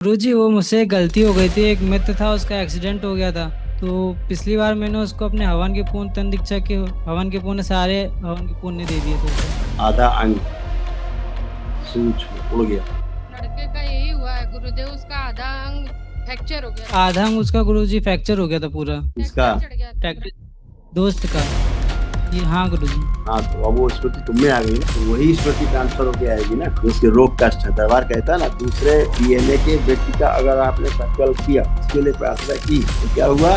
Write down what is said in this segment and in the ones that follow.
गुरुजी वो मुझसे एक गलती हो गई थी। एक मित्र था, उसका एक्सीडेंट हो गया था। तो पिछली बार मैंने उसको अपने हवन के पूर्ण तन दीक्षा के हवन के पूर्ण सारे हवन के पुण्य दे दिए थे उसे। आधा अंग सूक्ष्म उड़ गया। लड़के का यही हुआ है गुरुदेव, उसका आधा अंग फ्रैक्चर हो गया था। आधा अंग उसका गुरुजी फ्रैक्चर हो गया था पूरा। इसका फ्रैक्चर चढ़ गया था। फ्रैक्चर दोस्त का। ये हाँ गुरुजी। हाँ, तो अब वो स्मृति तुम में आ गई ना, तो वही स्मृति ट्रांसफर होके आएगी ना। उसके रोग कष्ट है, दरबार कहता है ना, दूसरे डीएनए के व्यक्ति का अगर आपने संकल्प किया, उसके लिए प्रार्थना की, तो क्या हुआ?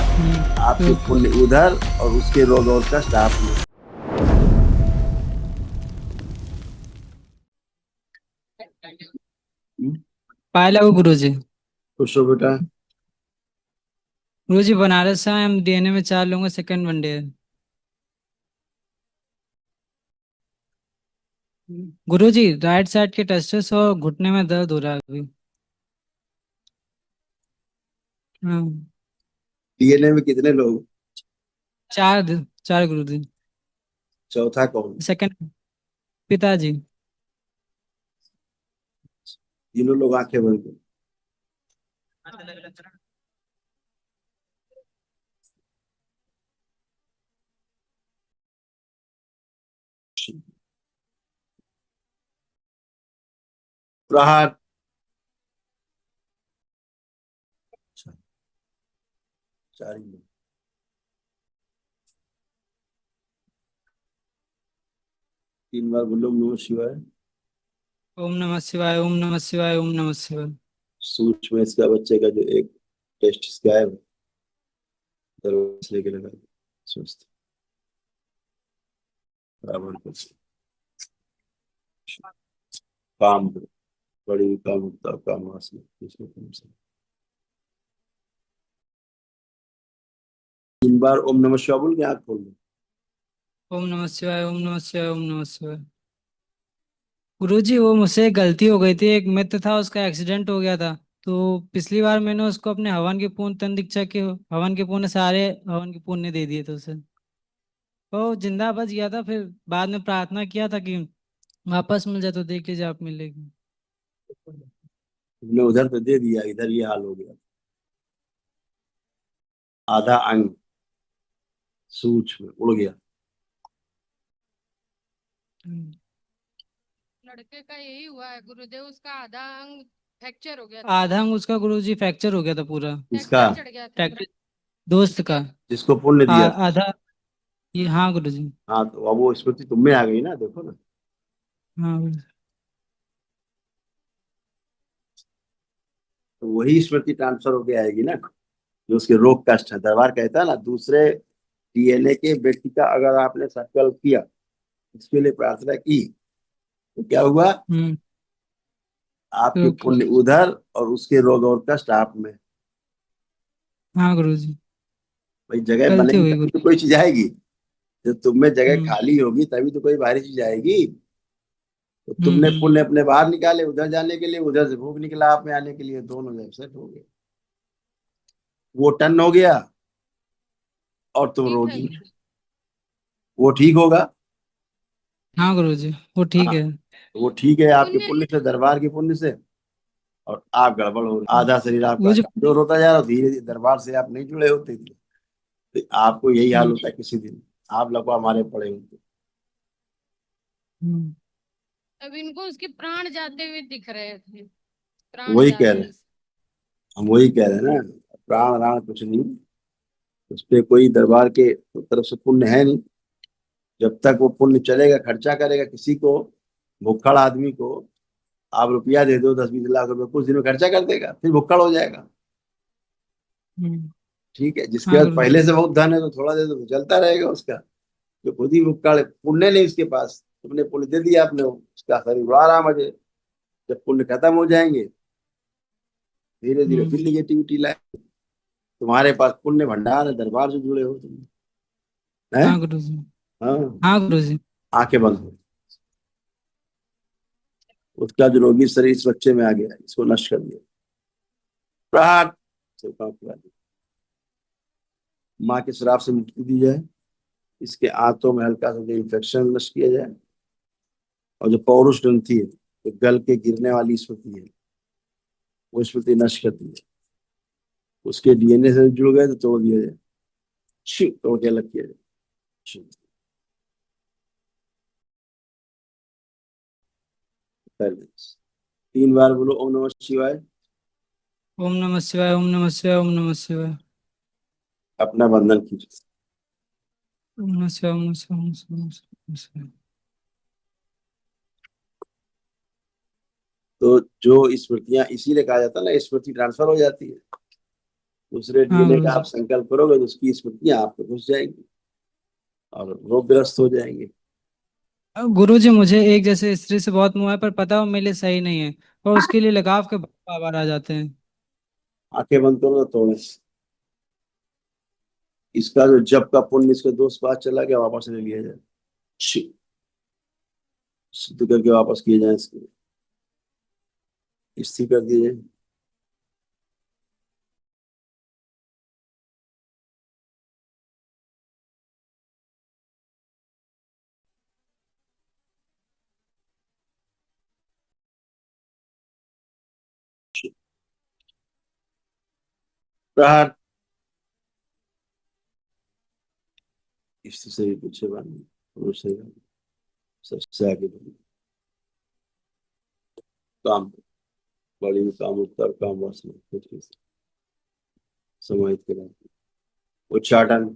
आपके तो पुण्य उधर और उसके रोग और कष्ट आप में। पाए लगो गुरुजी। खुश हो बेटा। गुरुजी बनारस से आए हम, डीएनए में 4 लोगों का सेकंड वनडे है। गुरुजी राइट साइड के टेस्टिस और घुटने में दर्द हो रहा है अभी। हाँ। डीएनए में कितने लोग? 4 गुरुजी। चौथा कौन? सेकंड पिताजी। तीनों लोग आंखें बंद करो। प्रहार। अच्छा, चार ही लोग। 3 बार बोलो ओम नमः शिवाय। ओम नमः शिवाय, ओम नमः शिवाय, ओम नमः शिवाय। सूक्ष्म इसका बच्चे का जो एक टेस्ट गायब है, दरवाजे लेके लगा दो। स्वस्थ बराबर को काम दो। बड़ी काम होता काम वासना इसमें कम से 3 बार ओम नमः शिवाय बोल के आंख खोल दो। ओम नमः शिवाय, ओम नमः शिवाय, ओम नमः शिवाय। गुरुजी वो मुझसे एक गलती हो गई थी। एक मित्र था, उसका एक्सीडेंट हो गया था। तो पिछली बार मैंने उसको अपने हवन के पूर्ण तन दीक्षा के हवन के पुण्य सारे हवन के पुण्य दे दिए थे उसे। वो जिंदा बच गया था। फिर बाद में प्रार्थना किया था कि वापस मिल जाए, तो देख लीजिए आप मिलेगी। तुमने उधर तो दे दिया, इधर ये हाल हो गया। आधा अंग सूक्ष्म उड़ गया। हम्म। लड़के का यही हुआ है गुरुदेव, उसका आधा अंग फ्रैक्चर हो गया था। आधा अंग उसका गुरुजी फ्रैक्चर हो गया था पूरा। इसका फ्रैक्चर चढ़ गया था। फ्रैक्चर दोस्त का। जिसको पुण्य दिया। आधा। ये हाँ गुरुजी। हाँ, तो अब वो स्मृति तुम में आ गई ना, देखो ना। हाँ गुरुजी। तो वही स्मृति ट्रांसफर होके आएगी ना, जो उसके रोग कष्ट है। दरबार कहता है ना, दूसरे डीएनए के व्यक्ति का अगर आपने संकल्प किया, उसके लिए प्रार्थना की, तो क्या हुआ? हम्म। आपके तो पुण्य उधर और उसके रोग और कष्ट आप में। हाँ गुरुजी। भाई जगह गलती बनेगी हुई तभी गुरु। तो कोई चीज आएगी। जब तुम में जगह हम्म। खाली होगी तभी तो कोई बाहरी चीज आएगी। तो तुमने हम्म। पुण्य अपने बाहर निकाले उधर जाने के लिए, उधर से भोग निकला आप में आने के लिए, दोनों जब सेट हो गए। वो टन हो गया और तुम ठीक है रोगी। गुरुजी। वो ठीक होगा। हाँ गुरुजी वो ठीक हाँ, है। वो ठीक है आपके पुण्य पुण्य से, दरबार के पुण्य से। और आप गड़बड़ हो रहे, आधा शरीर आपका वो जो कमजोर होता जा रहा है, धीरे धीरे दरबार से आप नहीं जुड़े होते थे, तो आपको यही हाल हम्म। होता है किसी दिन। आप लकवा मारे पड़े होते। हम्म। अब इनको उसके प्राण जाते हुए दिख रहे थे। प्राण वही जा कह रहे रहे हैं। हैं, हम वही कह रहे हैं ना। प्राण राण कुछ नहीं, उस पे कोई दरबार के तरफ से पुण्य है नहीं। जब तक वो पुण्य चलेगा, खर्चा करेगा किसी को, भुक्खड़ आदमी को आप रुपया दे दो 10-20 लाख रुपए, कुछ दिन में खर्चा कर देगा, फिर भुक्खड़ हो जाएगा। हम्म। ठीक है, जिसके हाँ पास गुरुजी। पहले से बहुत धन है तो थोड़ा दे दो तो चलता रहेगा उसका। जो खुद ही भुक्कड़ है, पुण्य नहीं उसके पास, तुमने पुण्य दे दिया, आपने उसका शरीर उड़ा रहा मजे। जब पुण्य खत्म हो जाएंगे, धीरे धीरे हम्म। फिर निगेटिविटी लाए। तुम्हारे पास पुण्य भंडार है, दरबार से जुड़े हो तुम। है। हाँ गुरुजी। हाँ। हाँ गुरुजी। आंखें बंद हो। उसका जो रोगी शरीर इस बच्चे में आ गया, इसको नष्ट कर दिया। प्रहार से काम करा दिया। माँ के श्राप से मुक्ति दी जाए। इसके आंतों में हल्का सा जो इन्फेक्शन नष्ट किया जाए। और जो पौरुष ग्रंथि है, जो गल के गिरने वाली स्मृति है, वो स्मृति नष्ट करती है। उसके डीएनए से जुड़ गए तो तोड़ दिया जाए, तोड़ के अलग किया जाए। छी, पहले 3 बार बोलो ओम नमः शिवाय। ओम नमः शिवाय, ओम नमः शिवाय, ओम नमः शिवाय। अपना बंधन कीजिए। ओम नमः शिवाय, ओम नमः शिवाय, ओम नमः शिवाय, ओम नमः शिवाय। तो जो स्मृतियां, इसीलिए कहा जाता है ना, स्मृति ट्रांसफर हो जाती है। दूसरे हाँ डीएनए गुरु का जी। आप संकल्प करोगे तो उसकी स्मृतियां आप पे घुस जाएंगी और रोगग्रस्त हो जाएंगे। गुरु जी, मुझे एक जैसे स्त्री से बहुत मोह है, पर पता हो मेरे लिए सही नहीं है, और उसके लिए लगाव के बार आ जाते हैं। आंखें बंद करो तो तोड़े। इसका जो जप का पुण्य इसके दोस्त पास चला गया, वापस ले लिया जाए। छी, शुद्ध करके वापस किए जाए, इसको स्थिर कर दिए जाए। प्रहार। स्त्री से भी पीछे बांधिए, पुरुष से भी, सबसे आगे बढ़िए। काम, बड़ी काम, उत्तर काम, वासना कुछ भी समाहित करा, उच्चाटन।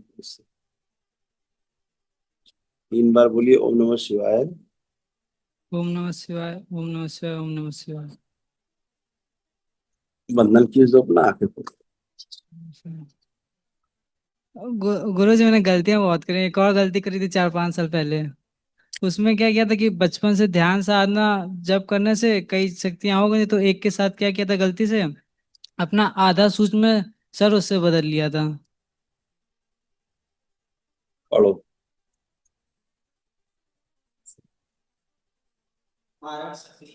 3 बार बोलिए ओम नमः शिवाय। ओम नमः शिवाय, ओम नमः शिवाय, ओम नमः शिवाय। बंधन कीज दो अपना, आंखें खोलो। गुरु जी, मैंने गलतियां बहुत करी, एक और गलती करी थी 4-5 साल पहले। उसमें क्या किया था कि बचपन से ध्यान साधना जब करने से कई शक्तियां हो गई, तो एक के साथ क्या किया था गलती से, अपना आधा सूक्ष्म सर उससे बदल लिया था। पढ़ो। हाँ इसके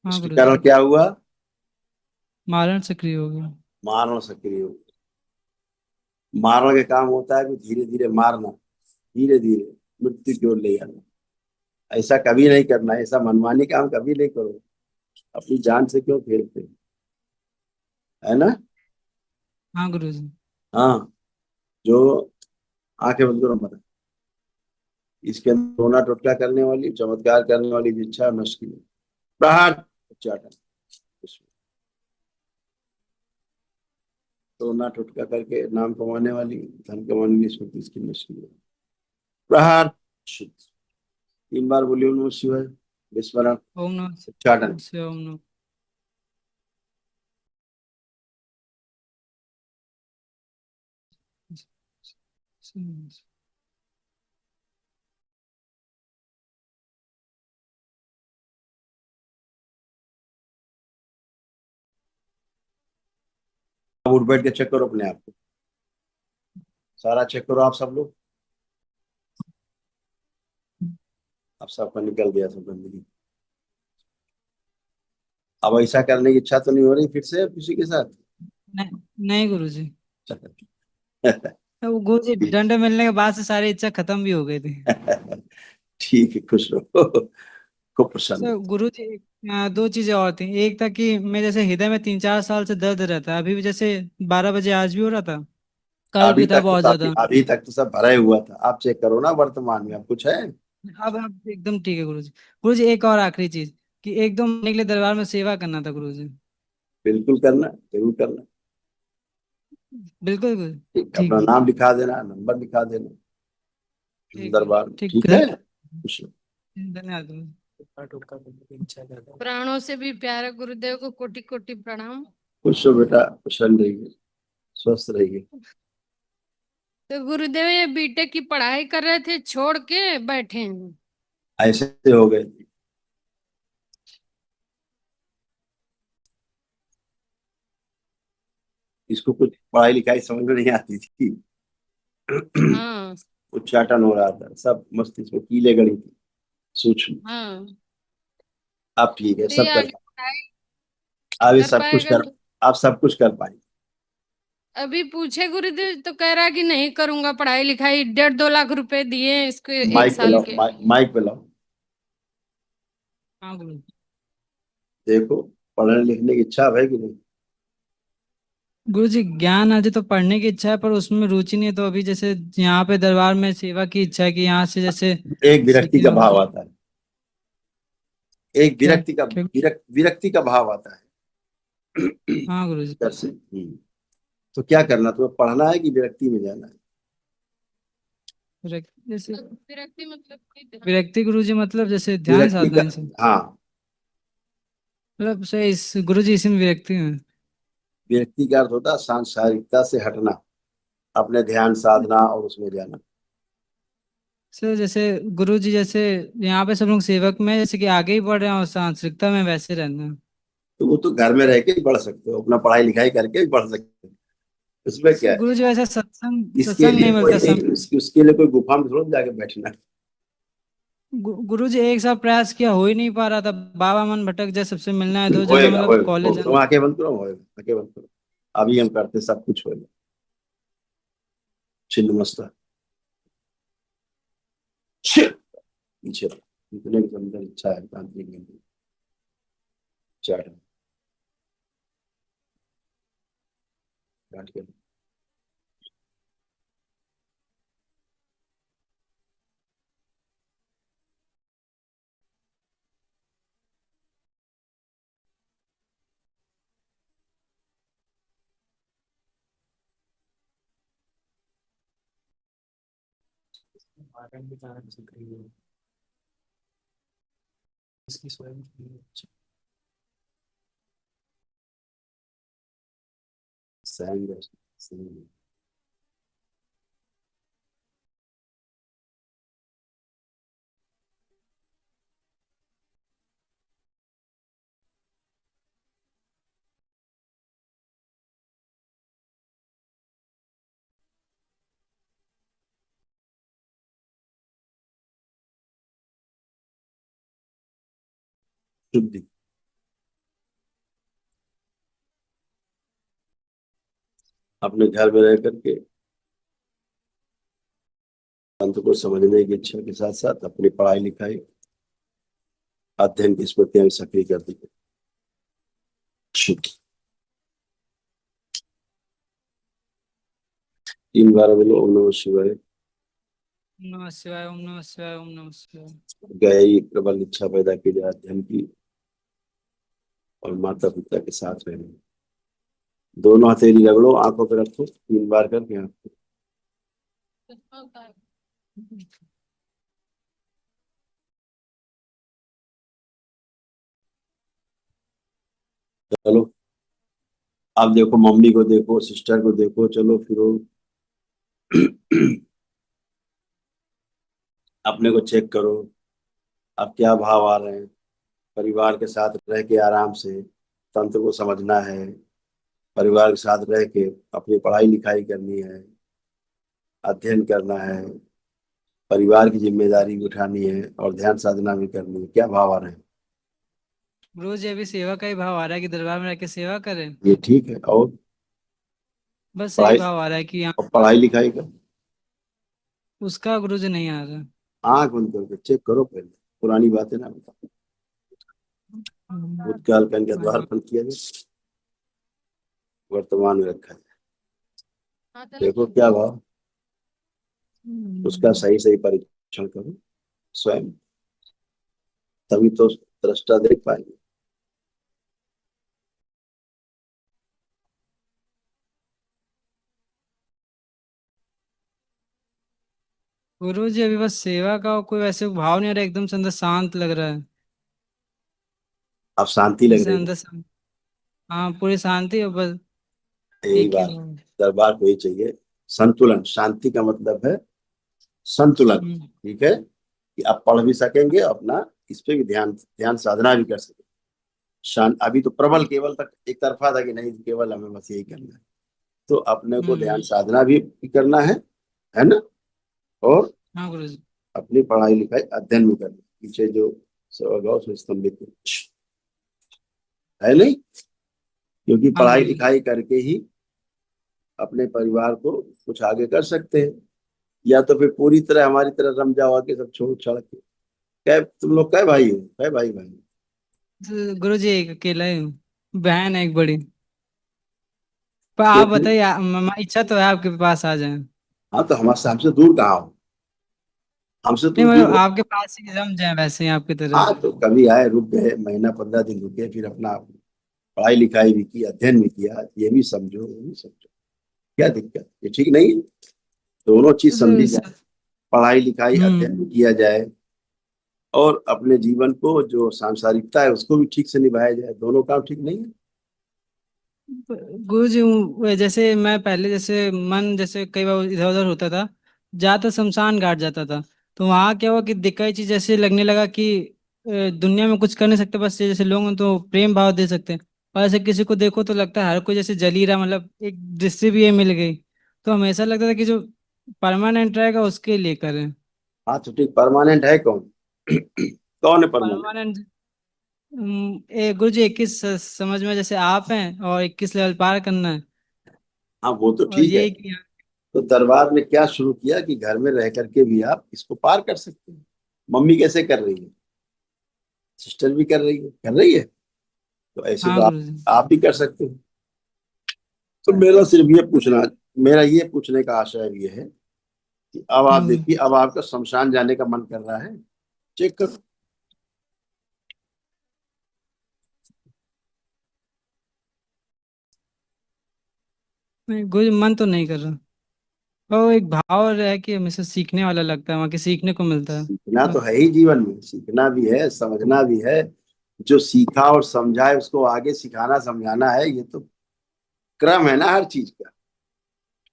गुरु जी। कारण क्या हुआ? मारण सक्रिय हो गया। मारण सक्रिय हो गया। मारण का काम होता है कि धीरे धीरे मारना, धीरे धीरे मृत्यु की ओर ले जाना। ऐसा कभी नहीं करना, ऐसा मनमानी काम कभी नहीं करो। अपनी जान से क्यों खेलते हो? है ना? हाँ गुरु जी। हाँ। जो आंखें बंद करो मत, इसके अंदर रोना टोटका करने वाली, चमत्कार करने वाली जो इच्छा नष्ट की। प्रहार, उच्चाटन। रोना टोटका करके नाम कमाने वाली, धन कमाने वाली स्मृति इसकी नष्ट की। प्रहार, शुद्ध। 3 बार बोलिए ओम नमः शिवाय। विस्मरण, ओम नमः उच्चाटन। शिवाय, ओम नमः शिवाय। अब उठ बैठ के चेक करो अपने आप को, सारा चेक करो आप सब लोग। अब सबका निकल गया सब गंदगी। अब ऐसा करने की इच्छा तो नहीं हो रही फिर से किसी के साथ? नहीं, नहीं गुरु जी। वो गुरु जी, दंड मिलने के बाद से सारी इच्छा खत्म भी हो गई थी। ठीक है, खुश रहो। खूब प्रसन्न। सर गुरु जी, दो चीजें और थी। एक था कि मैं जैसे हृदय में 3-4 साल से दर्द रहता है, अभी भी जैसे 12 बजे आज भी हो रहा था, कल अभी भी था तक तो बहुत काफी, ज्यादा। अभी तक तो सब भरा ही हुआ था। आप चेक करो ना वर्तमान में अब कुछ है? अब एकदम ठीक है गुरु जी। गुरु जी, एक और आखिरी चीज, कि 1-2 महीने के लिए दरबार में सेवा करना था गुरु जी। बिल्कुल करना, जरूर करना। बिल्कुल गुरु। ठीक, ठीक अपना है। नाम लिखा देना, नंबर लिखा देना ठीक गुरु। दरबार में, ठीक, ठीक है? खुश रहो। धन्यवाद गुरु जी। प्राणों से भी प्यारे गुरुदेव को कोटि कोटि प्रणाम। खुश हो बेटा, प्रसन्न रहिए, स्वस्थ रहिए। तो गुरुदेव ये बीटेक की पढ़ाई कर रहे थे, छोड़ के बैठे हैं। ऐसे हो गए। इसको कुछ पढ़ाई लिखाई समझ में नहीं आती थी। हाँ उच्चाटन हो रहा था, सब मस्तिष्क में कीले गड़ी थी, सूक्ष्म। हाँ। अब ठीक है, तो ये सब कर, आगे पढ़ाई अब ये कर सब कुछ पाएगा? कर, आप सब कुछ कर पाएंगे। अभी पूछे गुरुदेव तो कह रहा कि नहीं करूंगा पढ़ाई लिखाई, 1.5-2 लाख रुपए दिए इसके एक माइक पे साल लाओ, के। माइक पे लाओ। हाँ गुरु। देखो, पढ़ने लिखने की इच्छा है कि नहीं? गुरु जी ज्ञान अर्जित तो पढ़ने की इच्छा है, पर उसमें रुचि नहीं है। तो अभी जैसे यहाँ पे दरबार में सेवा की इच्छा है कि यहाँ से जैसे एक विरक्ति सीख का लूँ। भाव आता है, एक क्या विरक्ति का क्या? विरक्ति का भाव आता है। हाँ गुरु जी। कैसे? तो क्या करना, तुम्हें पढ़ना है कि विरक्ति में जाना है? जैसे विरक्ति मतलब कि विरक्ति गुरु जी मतलब जैसे ध्यान विरक्ति साधना का, है सब। हाँ, मतलब से इस गुरु जी इसी में विरक्ति में। विरक्ति का अर्थ होता है सांसारिकता से हटना, अपने ध्यान साधना और उसमें जाना। सर जैसे गुरु जी जैसे यहाँ पे सब लोग सेवक में जैसे कि आगे ही बढ़ रहे हैं और सांस्कृतिकता में वैसे रहना है। तो वो तो घर में रह के ही बढ़ सकते हो, अपना पढ़ाई लिखाई करके भी बढ़ सकते हो, उसमें क्या सर है? गुरु जी वैसे सत्संग इसके सत्संग लिए नहीं कोई मिलता नहीं, उसके लिए कोई गुफा में थोड़ा जाके बैठना है। गुरु जी एक साथ प्रयास किया, हो ही नहीं पा रहा था। बाबा मन भटक जाए, सबसे मिलना है, दो जगह होएगा मतलब होएगा कॉलेज होएगा। तुम जाना। आंखें बंद करो, होएगा, आंखें बंद करो। अभी हम करते, सब कुछ होएगा। छिन्न मस्ता, पीछे इतने के अंदर इच्छा है तांत्रिक में चाट काट के। सहन, सहन। शुद्धि, अपने घर में रह करके अंत को समझने की इच्छा के साथ साथ अपनी पढ़ाई लिखाई, अध्ययन की स्मृतियां भी सक्रिय कर दी। तीन बार बोलो ओम नमः शिवाय। ओम नमः शिवाय, ओम नमः शिवाय, ओम नमः शिवाय। गहरी प्रबल इच्छा पैदा की जाए अध्ययन की, और माता पिता के साथ रहना। दोनों हथेली रगड़ो, आंखों पे रखो, तीन बार करके आंखों। चलो, अब देखो, मम्मी को देखो, सिस्टर को देखो, चलो फिरो। अपने को चेक करो, अब क्या भाव आ रहे हैं। परिवार के साथ रह के आराम से तंत्र को समझना है, परिवार के साथ रह के अपनी पढ़ाई लिखाई करनी है, अध्ययन करना है, परिवार की जिम्मेदारी भी उठानी है और ध्यान साधना भी करनी है। क्या भाव आ रहे हैं? गुरु जी अभी सेवा का ही भाव आ रहा है कि दरबार में रह के सेवा करें। ये ठीक है। और बस यही पढ़ाई, भाव आ रहा है कि यहाँ और पढ़ाई लिखाई का उसका गुरु जी नहीं आ रहा। आंख बंद करके चेक करो पहले, पुरानी बातें ना बताओ। भूतकाल का इनका द्वार बंद किया जाए, वर्तमान में रखा जाए। देखो क्या भाव, उसका सही सही परीक्षण करो स्वयं, तभी तो दृष्टा देख पाएंगे। गुरु जी अभी बस सेवा का कोई वैसे भाव नहीं आ रहा, एकदम से अंदर शांत लग रहा है। अब शांति लग जैसे रही अंदर शांत। हाँ पूरी शांति है बस। है, यही एक ही बात। भाव। दरबार को ही चाहिए संतुलन। शांति का मतलब है संतुलन। हम्म। ठीक है, कि आप पढ़ भी सकेंगे, अपना इस पे भी ध्यान ध्यान साधना भी कर सकेंगे। शांत, अभी तो प्रबल केवल तक एक तरफा था कि नहीं केवल हमें बस यही करना है। तो अपने को ध्यान हम्म। साधना भी करना है ना? और हाँ गुरु जी। अपनी पढ़ाई लिखाई अध्ययन भी करना। पीछे जो स्वभाव से स्तंभित है नहीं, क्योंकि हाँ पढ़ाई गुरु जी। लिखाई करके ही अपने परिवार को कुछ आगे कर सकते हैं। या तो फिर पूरी तरह हमारी तरह रम जाओ के सब छोड़ छाड़ के। कै तुम लोग कै भाई हो? कै भाई भाई? गुरुजी एक अकेला ही हूँ, बहन है एक बड़ी। पर तो आप बताइए, इच्छा तो है आपके पास आ जाए। हाँ, तो हमसे हमसे दूर कहाँ हो, हमसे नहीं तुम मतलब दूर हो। आपके पास ही जम जाए वैसे ही आपकी तरह। हाँ, तो कभी आए, रुक गए, महीना 15 दिन रुके, फिर अपना पढ़ाई लिखाई भी की, अध्ययन भी किया, ये भी समझो, ये भी समझो, क्या दिक्कत, ये ठीक नहीं है? दोनों चीज समझी जाए, पढ़ाई लिखाई अध्ययन भी हम्म। किया जाए, और अपने जीवन को जो सांसारिकता है उसको भी ठीक से निभाया जाए, दोनों काम ठीक नहीं है? गुरुजी जैसे मैं पहले जैसे मन जैसे कई बार इधर उधर होता था, जाता शमशान घाट जाता था। तो वहाँ क्या हुआ कि दिखाई चीज जैसे लगने लगा कि दुनिया में कुछ कर नहीं सकते, बस ये जैसे लोग हैं तो प्रेम भाव दे सकते हैं। और ऐसे किसी को देखो तो लगता है हर कोई जैसे जल ही रहा, मतलब एक दृष्टि भी ये मिल गई। तो हमेशा लगता था कि जो परमानेंट रहेगा उसके लिए करें। हाँ, तो ठीक, परमानेंट है कौन? कौन है परमानेंट? परमानेंट गुरु जी 21 समझ में जैसे आप हैं, और 21 लेवल पार करना है। हाँ, वो तो और ठीक है। यही किया। तो दरबार ने क्या शुरू किया कि घर में रह करके भी आप इसको पार कर सकते हैं। मम्मी कैसे कर रही है, सिस्टर भी कर रही है, तो ऐसे हाँ तो गुरु जी। आप भी कर सकते हैं। तो मेरा सिर्फ ये पूछना, मेरा ये पूछने का आशय ये है कि अब आप हाँ गुरु। देखिए, अब आपका शमशान जाने का मन कर रहा है, चेक करो। नहीं गुरु जी, मन तो नहीं कर रहा। वो एक भाव है कि हमेशा सीखने वाला लगता है, वहाँ के सीखने को मिलता है सीखना तो बस। है ही, जीवन में सीखना भी है, समझना भी है। जो सीखा और समझा है उसको आगे सिखाना समझाना है, ये तो क्रम है ना हर चीज का,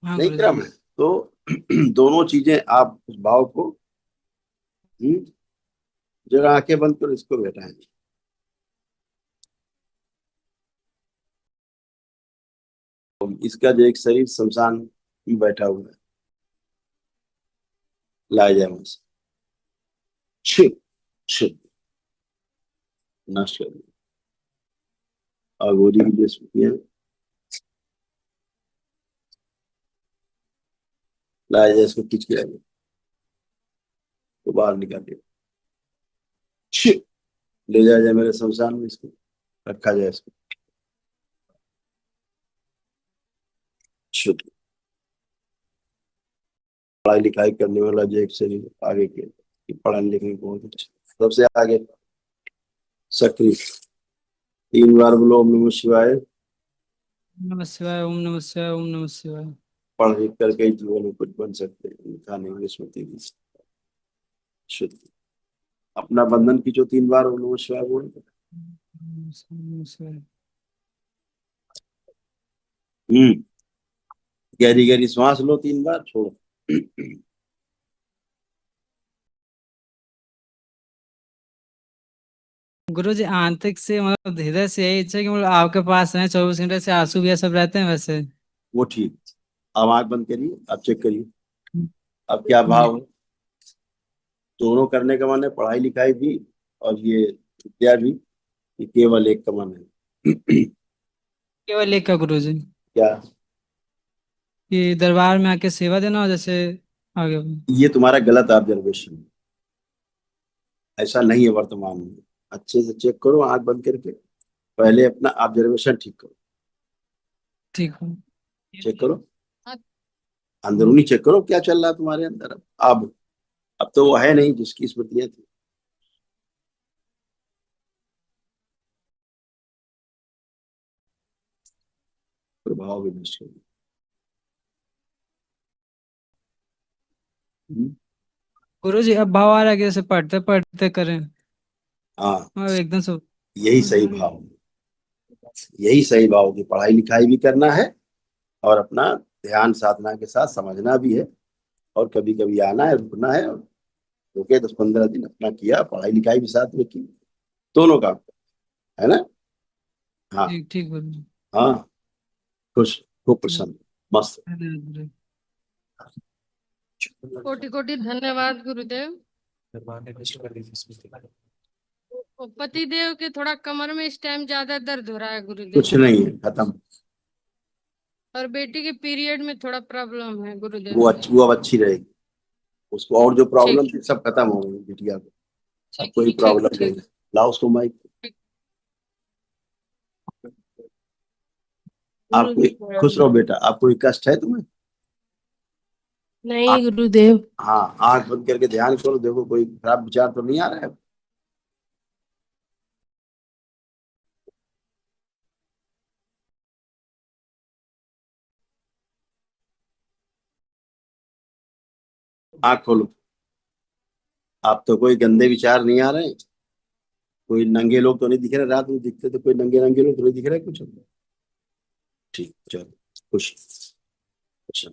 हाँ नहीं गुरु जी। क्रम है। तो दोनों चीजें आप उस भाव को, हम्म, जरा आंखें बंद करो, इसको बैठाएं। तो इसका जो एक शरीर शमशान में बैठा हुआ है, लाया जाए वहां से, छिप छिप नष्ट कर दिया। और गोरी की जो स्मृतियां लाया जाए, इसको खींच के लाया जाए, तो बाहर निकाल दिया, छिप ले जाया जाए मेरे शमशान में, इसको रखा जाए, इसको शुद्ध पढ़ाई लिखाई करने वाला जो एक शरीर आगे के, कि पढ़ने लिखने को बहुत अच्छा, सबसे आगे सक्रिय, 3 बार बोलो ओम नमः शिवाय। नमः शिवाय, ओम नमः शिवाय, ओम नमः शिवाय। पढ़ लिख करके ही जीवन में कुछ बन सकते हैं, लिखा नहीं स्मृति भी शुद्ध। अपना बंधन खींचो 3 बार ओम नमः शिवाय बोल के। नमः शिवाय, नमः शिवाय। हम्म, गहरी गहरी श्वास लो, 3 बार छोड़ो। गुरु जी आंतरिक से मतलब हृदय से यही इच्छा है कि मतलब आपके पास रहे 24 घंटे, से आंसू भी ये सब रहते हैं वैसे। वो ठीक। अब आंख बंद करिए, अब चेक करिए, अब क्या हम्म। भाव है। दोनों करने का मन है, पढ़ाई लिखाई भी और ये विद्या भी, ये केवल एक का मन है। केवल एक का गुरु जी, क्या? कि दरबार में आके सेवा देना हो जैसे आगे। ये तुम्हारा गलत ऑब्जर्वेशन है, ऐसा नहीं है वर्तमान में। अच्छे से चेक करो आंख बंद करके, पहले अपना ऑब्जर्वेशन ठीक करो, ठीक हो। चेक करो, हाँ, अंदरूनी चेक करो क्या चल रहा है तुम्हारे अंदर। अब तो वो है नहीं जिसकी स्मृतियां थी, प्रभाव भी नष्ट हो गए। गुरु जी अब भाव आ रहा है कि जैसे पढ़ते पढ़ते करें, हाँ, और एकदम से। यही सही भाव है, यही सही भाव की पढ़ाई लिखाई भी करना है, और अपना ध्यान साधना के साथ समझना भी है, और कभी कभी आना है, रुकना है, और रुके 10-15 दिन अपना किया, पढ़ाई लिखाई भी साथ में की, दोनों काम है ना। हाँ। ठीक ठीक गुरु जी। हाँ, खुश, खूब ठीक। प्रसन्न, मस्त। धन्यवाद गुरु जी। कोटि कोटि धन्यवाद गुरुदेव। वो पति देव के थोड़ा कमर में इस टाइम ज्यादा दर्द हो रहा है कुछ गुरुदेव। नहीं है, खत्म। और बेटी के पीरियड में थोड़ा प्रॉब्लम है वो गुरुदेव। अच्छी, वो अब अच्छी रहेगी, उसको और जो प्रॉब्लम ठीक थी सब खत्म हो गई बिटिया को, अब ठीक कोई ठीक प्रॉब्लम नहीं ठीक है। लाओ उसको माइक। ठीक। आप खुश रहो बेटा। आप कोई कष्ट है तुम्हें? नहीं गुरुदेव। हाँ, आंख बंद करके ध्यान करो, देखो कोई खराब विचार तो नहीं आ रहा है। आंख खोलो। आप तो कोई गंदे विचार नहीं आ रहे हैं? कोई नंगे लोग तो नहीं दिख रहे? रात में दिखते तो कोई नंगे नंगे लोग तो नहीं दिख रहे कुछ? ठीक, चलो खुश। अच्छा।